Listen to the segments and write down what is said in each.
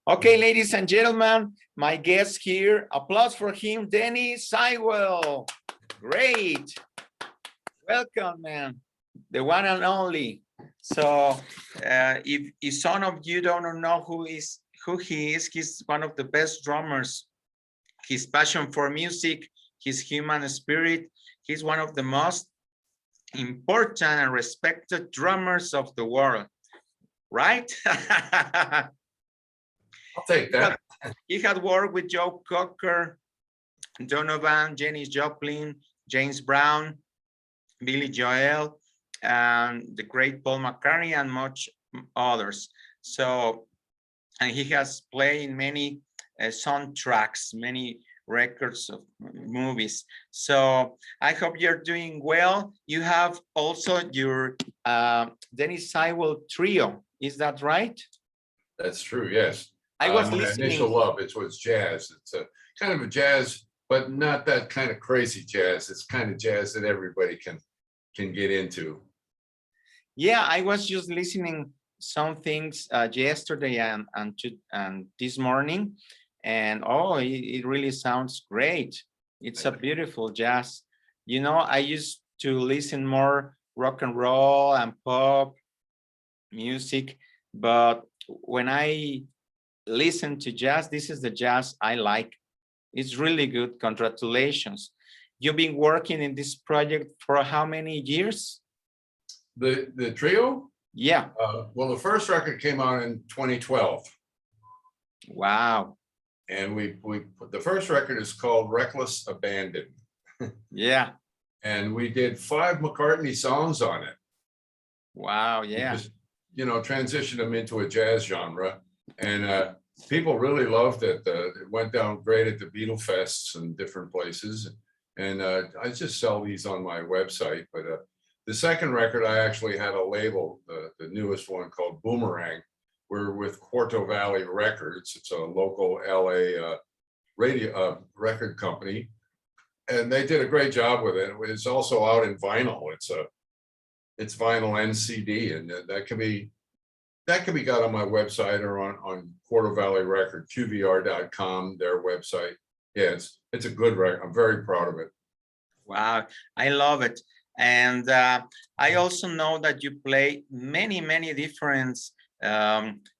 Okay, ladies and gentlemen, my guest here, applause for him, Denny SEIWELL. Great. Welcome, man. The one and only. So if some of you don't know who he is, he's one of the best drummers. His passion for music, his human spirit, he's one of the most important and respected drummers of the world, right? I'll take that. He had worked with Joe Cocker, Donovan, Janis Joplin, James Brown, Billy Joel, and the great Paul McCartney, and much others. So, and he has played in many soundtracks, many records of movies. So I hope you're doing well. You have also your Denny SEIWELL trio. Is that right? That's true, yes. I was my listening. initial love, it's jazz. It's a kind of a jazz, but not that kind of crazy jazz. It's kind of jazz that everybody can get into. Yeah, I was just listening some things yesterday and this morning, and oh, it really sounds great. It's a beautiful jazz. You know, I used to listen more rock and roll and pop music, but when I listen to jazz, this is the jazz I like. It's really good. Congratulations. You've been working in this project for how many years? The trio? Yeah. Well, the first record came out in 2012. Wow. And the first record is called Reckless Abandon. Yeah. And we did 5 McCartney songs on it. Wow. Yeah. Just, you know, transitioned them into a jazz genre. And people really loved it. It went down great at the Beatle Fests and different places. And I just sell these on my website. But the second record, I actually had a label, the newest one called Boomerang. We're with Quarto Valley Records. It's a local LA radio record company. And they did a great job with it. It's also out in vinyl. It's vinyl and CD, and that can be got on my website or on Quarto Valley Record, QVR.com, their website. Yeah, it's a good record. I'm very proud of it. Wow, I love it. And I also know that you play many different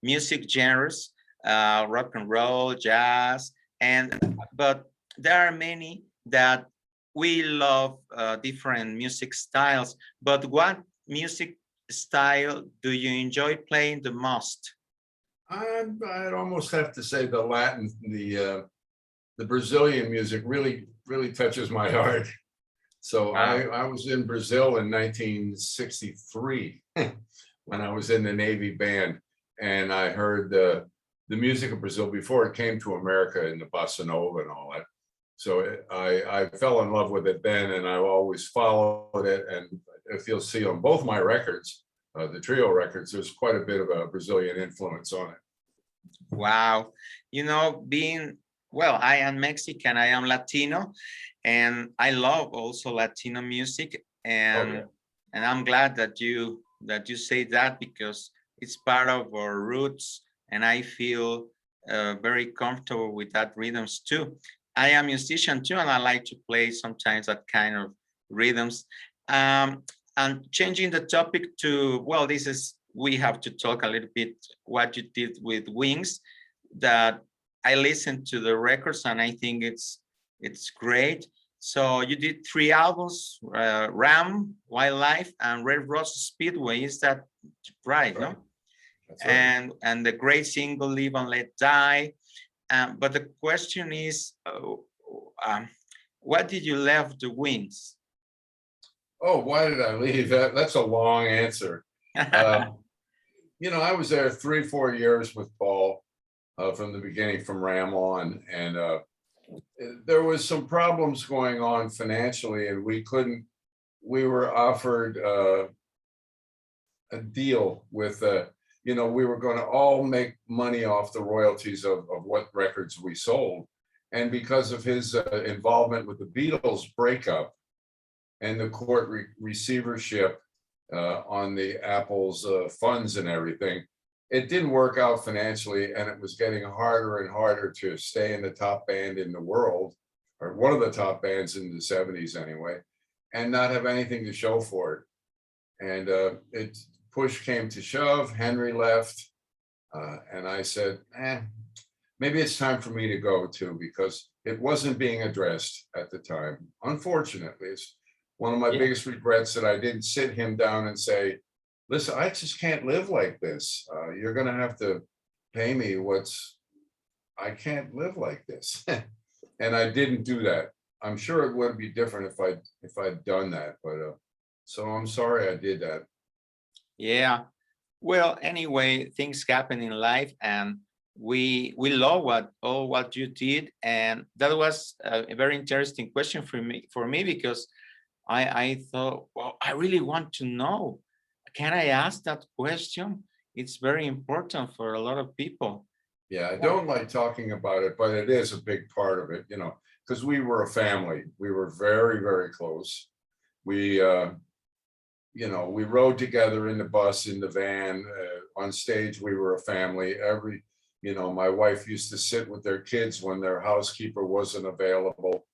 music genres, rock and roll, jazz, but there are many that we love different music styles. But what music style do you enjoy playing the most? I'd almost have to say the Latin, the Brazilian music really touches my heart. So wow. I was in Brazil in 1963 when I was in the Navy band, and I heard the music of Brazil before it came to America in the bossa nova and all that. So I fell in love with it then, and I've always followed it. And if you'll see on both my records, the trio records, there's quite a bit of a Brazilian influence on it. Wow. You know, well, I am Mexican, I am Latino, and I love also Latino music. And and I'm glad that you say that, because it's part of our roots, and I feel very comfortable with that rhythms too. I am a musician too, and I like to play sometimes that kind of rhythms. And changing the topic to, well, we have to talk a little bit what you did with Wings. That I listened to the records and I think it's great. So you did 3 albums, Ram, Wildlife, and Red Rose Speedway. Is that right? No? That's right. And the great single Live and Let Die. But the question is, what did you leave the Wings? Oh, why did I leave? That's a long answer. You know, I was there 3-4 years with Paul from the beginning, from Ram on, and there was some problems going on financially, and we were offered a deal with, you know, we were going to all make money off the royalties of what records we sold. And because of his involvement with the Beatles breakup and the court receivership on the Apple's funds and everything, it didn't work out financially, and it was getting harder and harder to stay in the top band in the world, or one of the top bands in the 70s anyway, and not have anything to show for it. And it push came to shove. Henry left, and I said, maybe it's time for me to go too, because it wasn't being addressed at the time. Unfortunately, it's one of my Yeah. biggest regrets that I didn't sit him down and say, listen, I just can't live like this. You're going to have to pay me I can't live like this. And I didn't do that. I'm sure it would be different if I'd done that, but so I'm sorry I did that. Yeah. Well, anyway, things happen in life, and we love what you did, and that was a very interesting question for me because I thought, well, I really want to know. Can I ask that question? It's very important for a lot of people. Yeah, I don't like talking about it, but it is a big part of it, because we were a family. We were very, very close. We, we rode together in the bus, in the van, on stage. We were a family. My wife used to sit with their kids when their housekeeper wasn't available.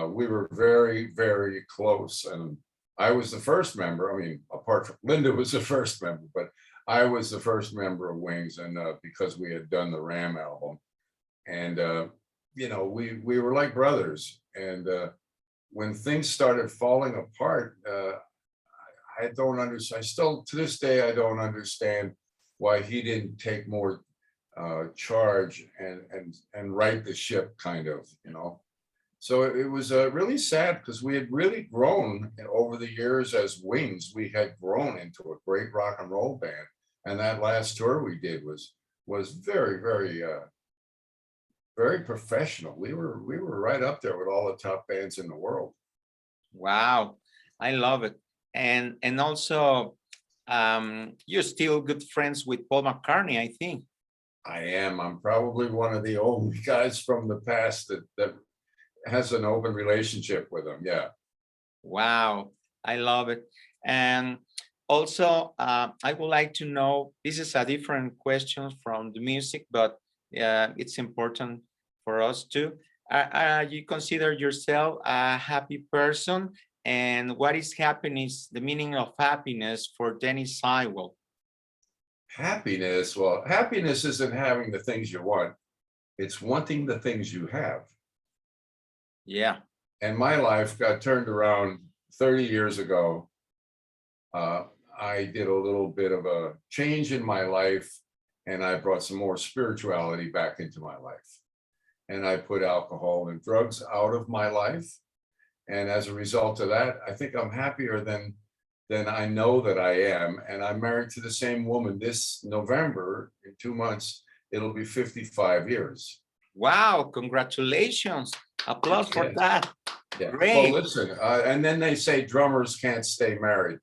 We were very, very close. And I was the first member. I mean, apart from Linda was the first member, but I was the first member of Wings, and because we had done the Ram album. And, we were like brothers. And when things started falling apart, I don't understand. I still, to this day, I don't understand why he didn't take more charge and right the ship, kind of. So it was really sad, because we had really grown over the years as Wings. We had grown into a great rock and roll band, and that last tour we did was very, very, very professional. We were right up there with all the top bands in the world. Wow, I love it. And also, you're still good friends with Paul McCartney, I think. I am. I'm probably one of the only guys from the past that has an open relationship with him. Yeah. Wow, I love it. And also, I would like to know, this is a different question from the music, but it's important for us too. You consider yourself a happy person? And what is happiness, the meaning of happiness for Denny SEIWELL? Happiness. Well, happiness isn't having the things you want. It's wanting the things you have. Yeah. And my life got turned around 30 years ago. I did a little bit of a change in my life, and I brought some more spirituality back into my life. And I put alcohol and drugs out of my life. And as a result of that, I think I'm happier than I know that I am. And I'm married to the same woman. This November, in 2 months, it'll be 55 years. Wow, congratulations. Applause for that. Yeah. Great. Well, listen, and then they say drummers can't stay married.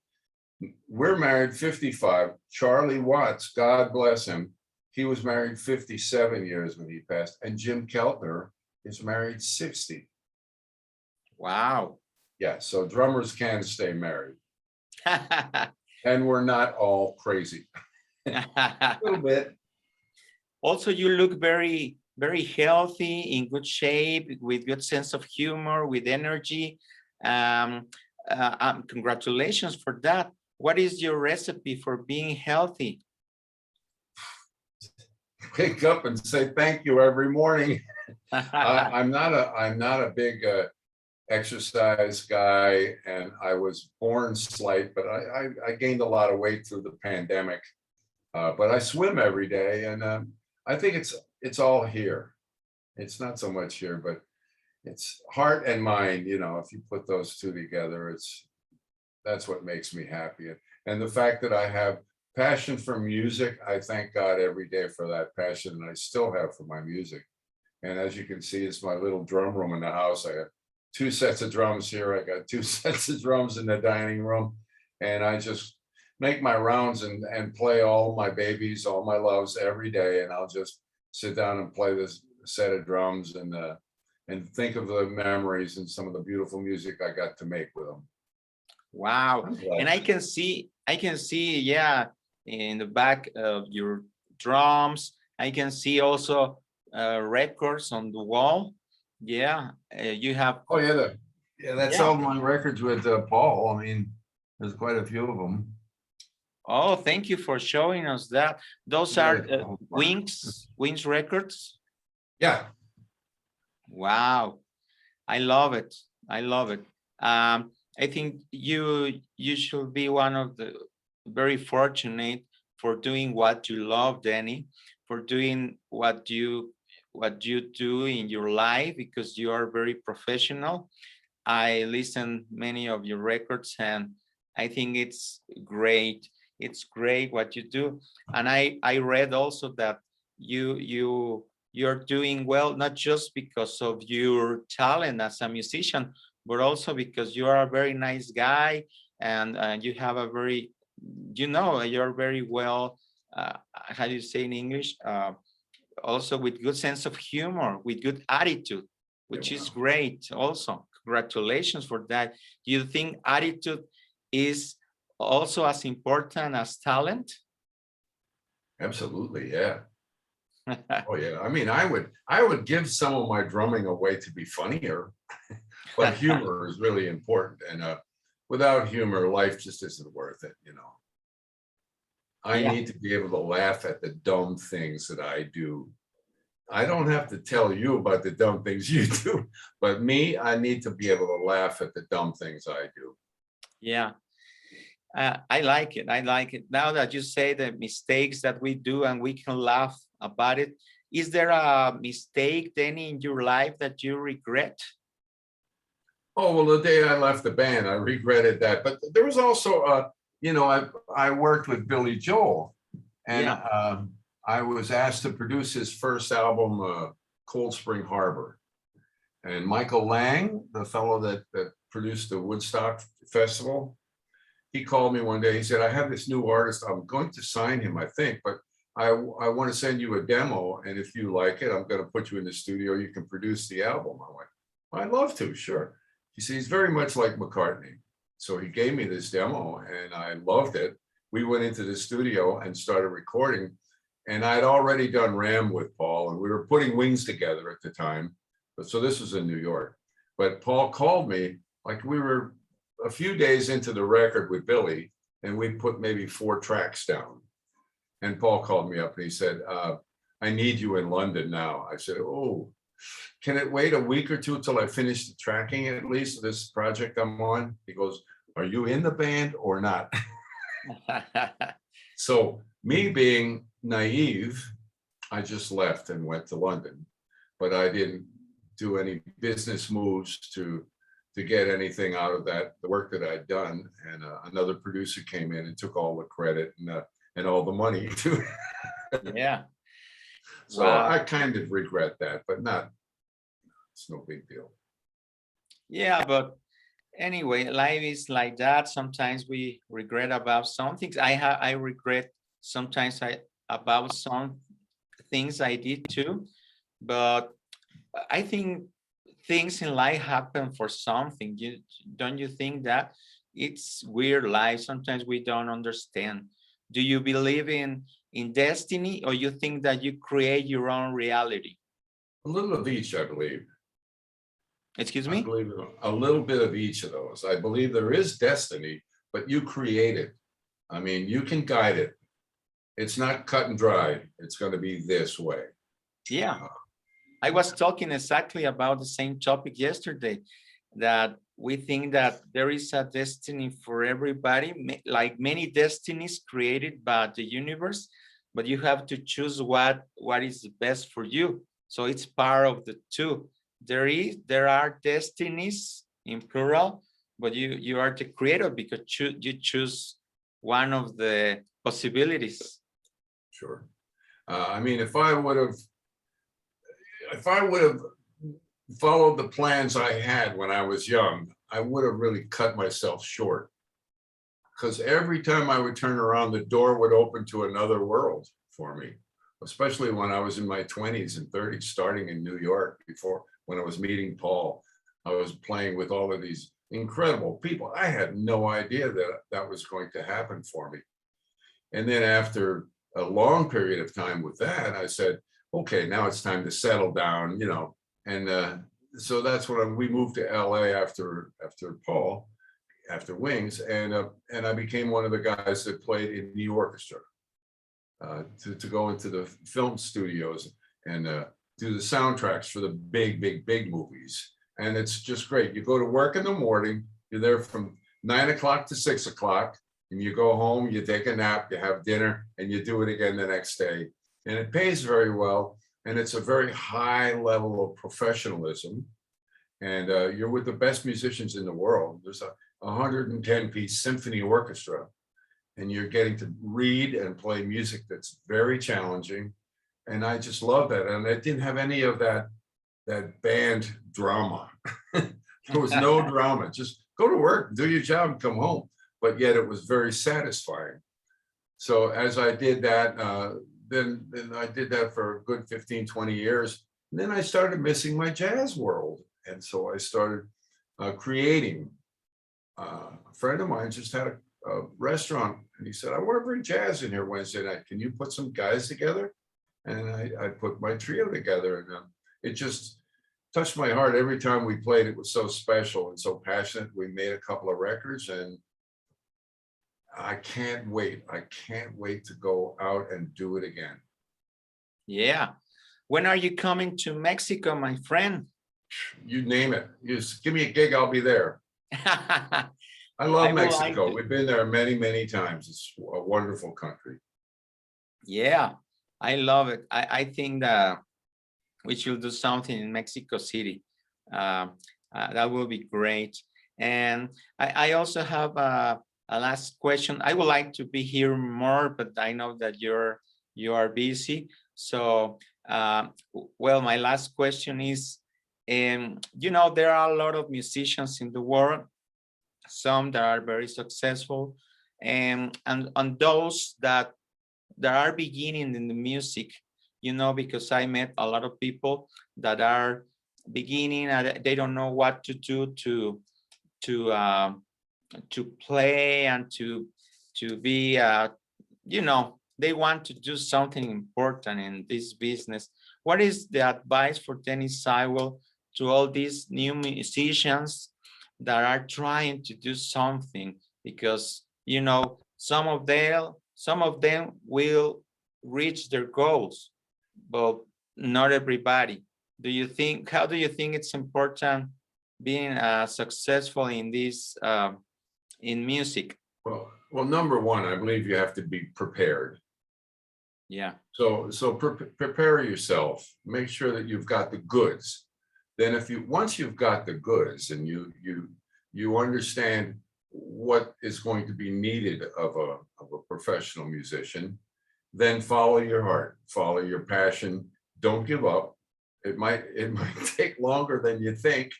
We're married 55. Charlie Watts, God bless him, he was married 57 years when he passed. And Jim Keltner is married 60. Wow. Yeah, so drummers can stay married. And we're not all crazy. A little bit. Also, you look very, very healthy, in good shape, with good sense of humor, with energy. Congratulations for that. What is your recipe for being healthy? Wake up and say thank you every morning. I'm not a big exercise guy, and I was born slight, but I gained a lot of weight through the pandemic. But I swim every day, and I think it's all here. It's not so much here, but it's heart and mind. If you put those two together, that's what makes me happy. And the fact that I have passion for music, I thank God every day for that passion, and I still have for my music. And as you can see, it's my little drum room in the house. I got 2 sets of drums here. I got 2 sets of drums in the dining room, and I just make my rounds and play all my babies, all my loves every day. And I'll just sit down and play this set of drums and think of the memories and some of the beautiful music I got to make with them. Wow. And I can see, yeah, in the back of your drums. I can see also records on the wall. Yeah, you have. Oh, yeah, that's Yeah. all my records with Paul. I mean, there's quite a few of them. Oh, thank you for showing us that. Those are Wings records. Yeah. Wow, I love it. I love it. I think you should be one of the very fortunate for doing what you love, Denny, for doing what you do in your life, because you are very professional. I listen many of your records and I think it's great. It's great what you do. And I read also that you're doing well, not just because of your talent as a musician, but also because you are a very nice guy, and you have a very, you're very well, how do you say in English? Also with good sense of humor, with good attitude, which is great also. Congratulations for that. Do you think attitude is also as important as talent? Absolutely, yeah. Oh yeah, I mean, I would give some of my drumming away to be funnier, but humor is really important. And without humor, life just isn't worth it, you know. I Yeah. need to be able to laugh at the dumb things that I do. I don't have to tell you about the dumb things you do, but me, I need to be able to laugh at the dumb things I do. Yeah. I like it. I like it. Now that you say the mistakes that we do and we can laugh about it, is there a mistake, Denny, in your life that you regret? Oh, well, the day I left the band, I regretted that. But there was also, you know, I worked with Billy Joel, and Yeah. I was asked to produce his first album, Cold Spring Harbor. And Michael Lang, the fellow that produced the Woodstock Festival, he called me one day. He said, I have this new artist. I'm going to sign him, I think, but I want to send you a demo. And if you like it, I'm going to put you in the studio. You can produce the album. I went, I'd love to, sure. He said, he's very much like McCartney. So he gave me this demo and I loved it. We went into the studio and started recording. And I'd already done Ram with Paul, and we were putting Wings together at the time. But so this was in New York. But Paul called me, like we were a few days into the record with Billy, and we put maybe 4 tracks down. And Paul called me up and he said, I need you in London now. I said, oh, can it wait a week or two till I finish the tracking at least this project I'm on? He goes, are you in the band or not? So me being naive, I just left and went to London, but I didn't do any business moves to get anything out of that, the work that I'd done. And another producer came in and took all the credit and all the money too. Yeah. So Wow. I kind of regret that, but it's no big deal. Yeah, but anyway, life is like that. Sometimes we regret about some things. I regret sometimes about some things I did too, but I think things in life happen for something. Don't you think that? It's weird life. Sometimes we don't understand. Do you believe in destiny, or you think that you create your own reality? A little of each, I believe. Excuse I me? believe a little bit of each of those. I believe there is destiny, but you create it. I mean, you can guide it. It's not cut and dry. It's going to be this way. Yeah. I was talking exactly about the same topic yesterday, that we think that there is a destiny for everybody, like many destinies created by the universe, but you have to choose what is best for you. So it's part of the two. There are destinies in plural, but you are the creator because you choose one of the possibilities. Sure. I mean, if I would have followed the plans I had when I was young, I would have really cut myself short. Because every time I would turn around, the door would open to another world for me, especially when I was in my 20s and 30s, starting in New York when I was meeting Paul. I was playing with all of these incredible people. I had no idea that was going to happen for me. And then after a long period of time with that, I said, okay, now it's time to settle down, you know. And so that's when we moved to LA after Paul, after Wings, and I became one of the guys that played in the orchestra to go into the film studios and do the soundtracks for the big movies. And it's just great. You go to work in the morning, you're there from 9 o'clock to 6 o'clock, and you go home, you take a nap, you have dinner, and you do it again the next day. And it pays very well. And it's a very high level of professionalism. And you're with the best musicians in the world. There's a 110-piece symphony orchestra, and you're getting to read and play music that's very challenging. And I just love that. And I didn't have any of that band drama. There was no drama. Just go to work, do your job, and come home. But yet it was very satisfying. So as I did that, then I did that for a good 15, 20 years. And then I started missing my jazz world. And so I started creating. A friend of mine just had a restaurant, and he said, I want to bring jazz in here Wednesday night. Can you put some guys together? And I put my trio together, and it just touched my heart every time we played. It was so special and so passionate. We made a couple of records, and I can't wait. I can't wait to go out and do it again. Yeah. When are you coming to Mexico, my friend? You name it. You just give me a gig, I'll be there. I love Mexico. We've been there many times. It's a wonderful country. Yeah, I love it. I think that we should do something in Mexico City. That will be great. And I also have a last question. I would like to be here more, but I know that you are busy. So, well, my last question is, you know, there are a lot of musicians in the world, some that are very successful, and those that are beginning in the music, you know, because I met a lot of people that are beginning and they don't know what to do to play and to be, you know, they want to do something important in this business. What is the advice for Denny SEIWELL to all these new musicians that are trying to do something? Because, you know, some of them will reach their goals, but not everybody. How do you think it's important being successful in this, in music? Well, number one, I believe you have to be prepared. Yeah. So prepare yourself. Make sure that you've got the goods. Then once you've got the goods and you understand what is going to be needed of a professional musician, then follow your heart, follow your passion. Don't give up. It might take longer than you think,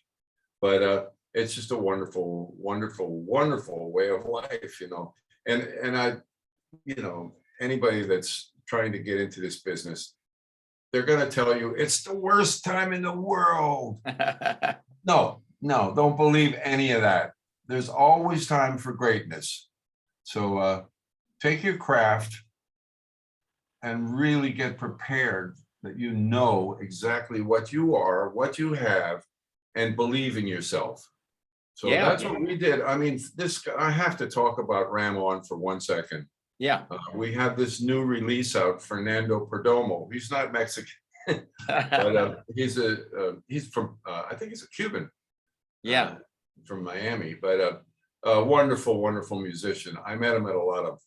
but it's just a wonderful way of life, you know. And I, you know, anybody that's trying to get into this business, they're going to tell you it's the worst time in the world. No, don't believe any of that. There's always time for greatness. So take your craft and really get prepared that you know exactly what you are, what you have, and believe in yourself. So yeah, that's what we did. I mean, I have to talk about Ram On for 1 second. Yeah. We have this new release out, Fernando Perdomo. He's not Mexican, but he's from, I think he's a Cuban. Yeah. From Miami, but a wonderful musician. I met him at a lot of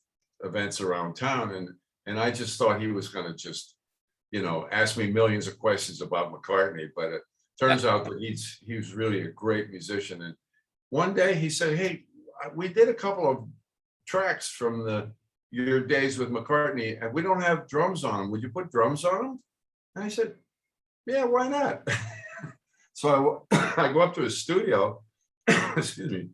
events around town, and I just thought he was going to just, you know, ask me millions of questions about McCartney, but it turns out that he was really a great musician. And one day he said, hey, we did a couple of tracks from your days with McCartney, and we don't have drums on them. Would you put drums on them? And I said, yeah, why not? So I go up to his studio, excuse me,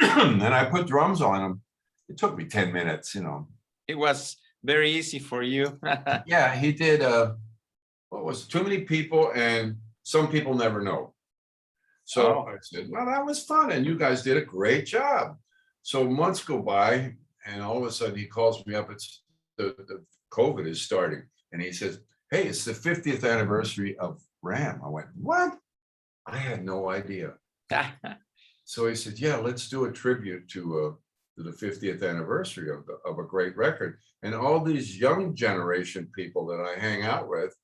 and I put drums on them. It took me 10 minutes, you know. It was very easy for you. Yeah, he did, what was Too Many People and Some People Never Know. So I said, well, that was fun, and you guys did a great job. So months go by, and all of a sudden he calls me up. the COVID is starting. And he says, hey, it's the 50th anniversary of RAM. I went, what? I had no idea. So he said, yeah, let's do a tribute to the 50th anniversary of a great record. And all these young generation people that I hang out with,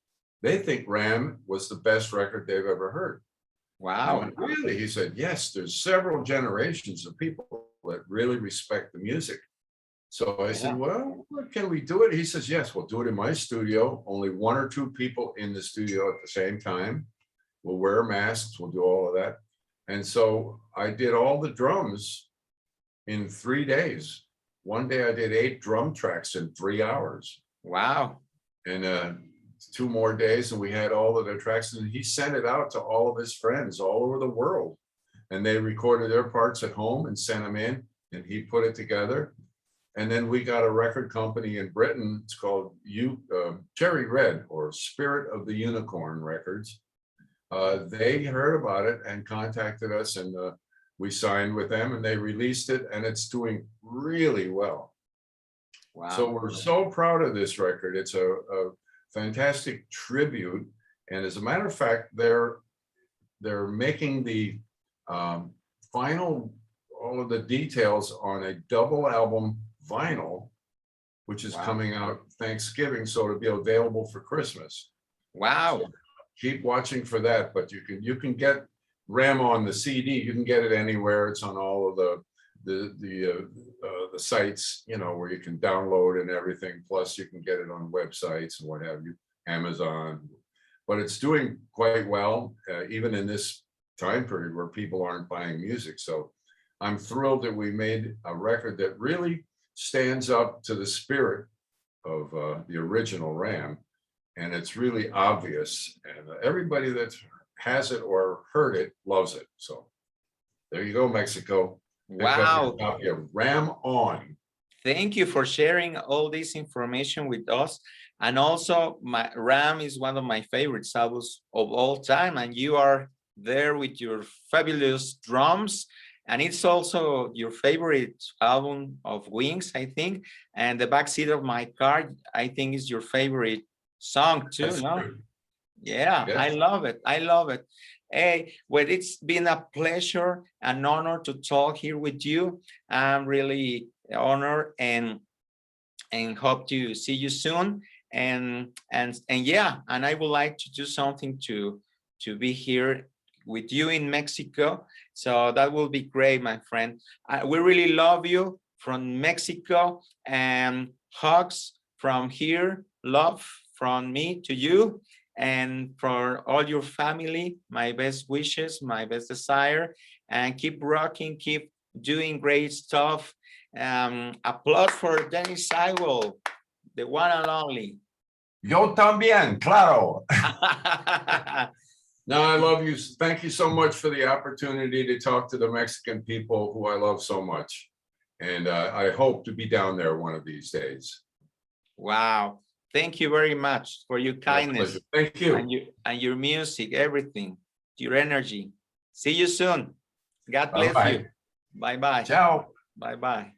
they think RAM was the best record they've ever heard. Wow. Went, really? He said, yes, there's several generations of people that really respect the music. So I said, well, can we do it? He says, yes, we'll do it in my studio. Only 1 or 2 people in the studio at the same time. We'll wear masks. We'll do all of that. And so I did all the drums in 3 days. One day I did 8 drum tracks in 3 hours. Wow. And 2 more days, and we had all of the tracks. And he sent it out to all of his friends all over the world. And they recorded their parts at home and sent them in, and he put it together. And then we got a record company in Britain. It's called Cherry Red, or Spirit of the Unicorn Records. They heard about it and contacted us, and we signed with them, and they released it, and it's doing really well. Wow. So we're so proud of this record. It's a fantastic tribute. And as a matter of fact, they're making the final, all of the details on a double album vinyl, which is coming out Thanksgiving, so it'll be available for Christmas. Wow. So keep watching for that, but you can get RAM on the CD. You can get it anywhere. It's on all of the sites, you know, where you can download and everything. Plus you can get it on websites and what have you, Amazon. But it's doing quite well, even in this time period where people aren't buying music. So I'm thrilled that we made a record that really stands up to the spirit of the original RAM. And it's really obvious. And everybody that has it or heard it loves it. So there you go, Mexico. Wow. RAM on. Thank you for sharing all this information with us. And also, my RAM is one of my favorite albums of all time. And you are there with your fabulous drums. And it's also your favorite album of Wings, I think. And the backseat of my car, I think, is your favorite song too. That's no? true. Yeah, Yes. I love it. I love it. Hey, well, it's been a pleasure, an honor to talk here with you. I'm really honored and hope to see you soon. And yeah, and I would like to do something to be here with you in Mexico. So that will be great, my friend. We really love you from Mexico, and hugs from here, love from me to you. And for all your family, my best wishes, my best desire, and keep rocking, keep doing great stuff. Applause for Denny SEIWELL, the one and only. Yo también, claro. No, I love you. Thank you so much for the opportunity to talk to the Mexican people who I love so much. And I hope to be down there one of these days. Wow. Thank you very much for your kindness. Thank you. And your music, everything, your energy. See you soon. God bless you. Bye-bye. Ciao. Bye-bye.